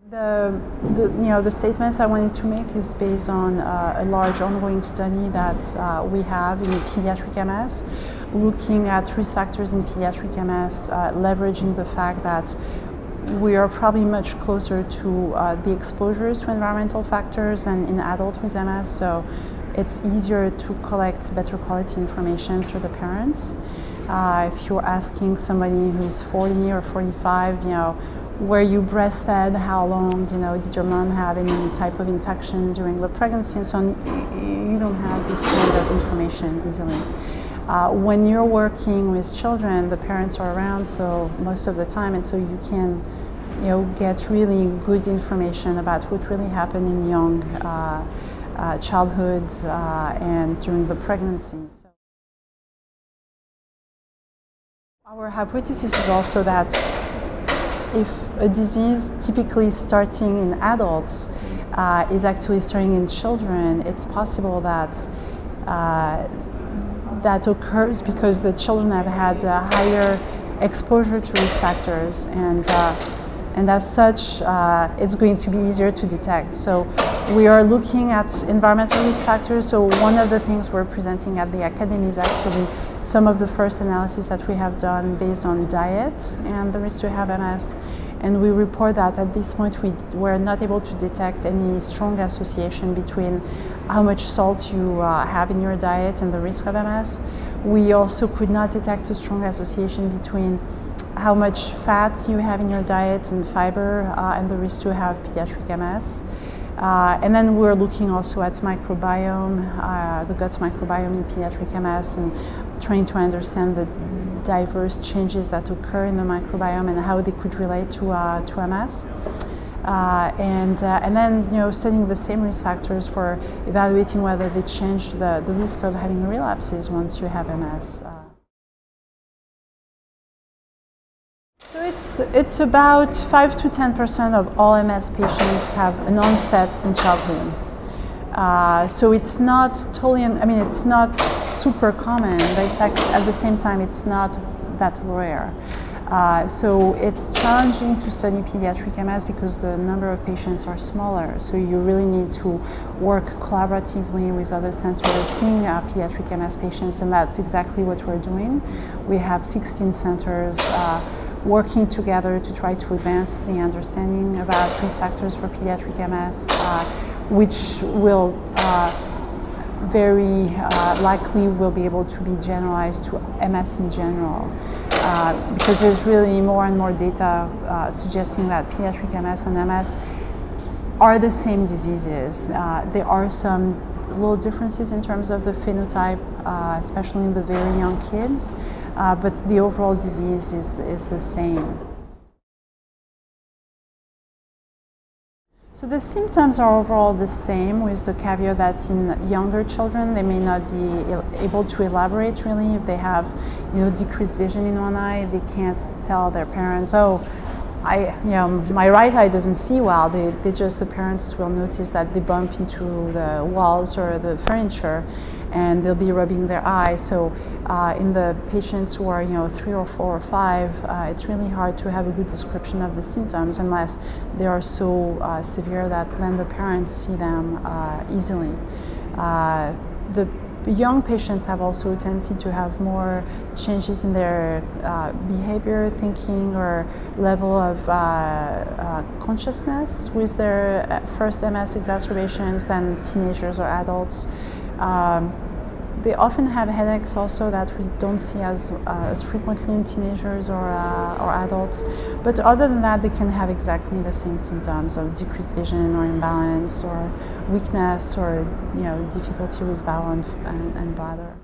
The statements I wanted to make is based on a large ongoing study that we have in pediatric MS, looking at risk factors in pediatric MS, leveraging the fact that we are probably much closer to the exposures to environmental factors than in adults with MS, so it's easier to collect better quality information through the parents. If you're asking somebody who's 40 or 45, were you breastfed, how long, did your mom have any type of infection during the pregnancy and so on, you don't have this kind of information easily. When you're working with children, the parents are around so most of the time, and so you can get really good information about what really happened in young childhood and during the pregnancy. Our hypothesis is also that if a disease typically starting in adults is actually starting in children, it's possible that that occurs because the children have had higher exposure to risk factors, and as such, it's going to be easier to detect. So we are looking at environmental risk factors. So one of the things we're presenting at the Academy is actually some of the first analysis that we have done based on diet and the risk to have MS. And we report that at this point we were not able to detect any strong association between how much salt you have in your diet and the risk of MS. We also could not detect a strong association between how much fat you have in your diet and fiber and the risk to have pediatric MS. And then we're looking also at microbiome, the gut microbiome in pediatric MS, and trying to understand the diverse changes that occur in the microbiome and how they could relate to MS. And then studying the same risk factors for evaluating whether they change the risk of having relapses once you have MS. So it's about 5 to 10% of all MS patients have an onset in childhood. So it's not totally, it's not super common, but it's actually, at the same time, it's not that rare. So it's challenging to study pediatric MS because the number of patients are smaller. So you really need to work collaboratively with other centers seeing pediatric MS patients, and that's exactly what we're doing. We have 16 centers working together to try to advance the understanding about risk factors for pediatric MS, which will very likely will be able to be generalized to MS in general, because there's really more and more data suggesting that pediatric MS and MS are the same diseases. There are some little differences in terms of the phenotype, especially in the very young kids, but the overall disease is the same. So the symptoms are overall the same, with the caveat that in younger children they may not be able to elaborate really. If they have decreased vision in one eye, they can't tell their parents, oh, my right eye doesn't see well. The parents will notice that they bump into the walls or the furniture, and they'll be rubbing their eye. So in the patients who are 3 or 4 or 5, it's really hard to have a good description of the symptoms unless they are so severe that then the parents see them easily. The young patients have also a tendency to have more changes in their behavior, thinking, or level of consciousness with their first MS exacerbations than teenagers or adults. They often have headaches also that we don't see as frequently in teenagers or adults. But other than that, they can have exactly the same symptoms of decreased vision or imbalance or weakness or difficulty with bowel and bladder.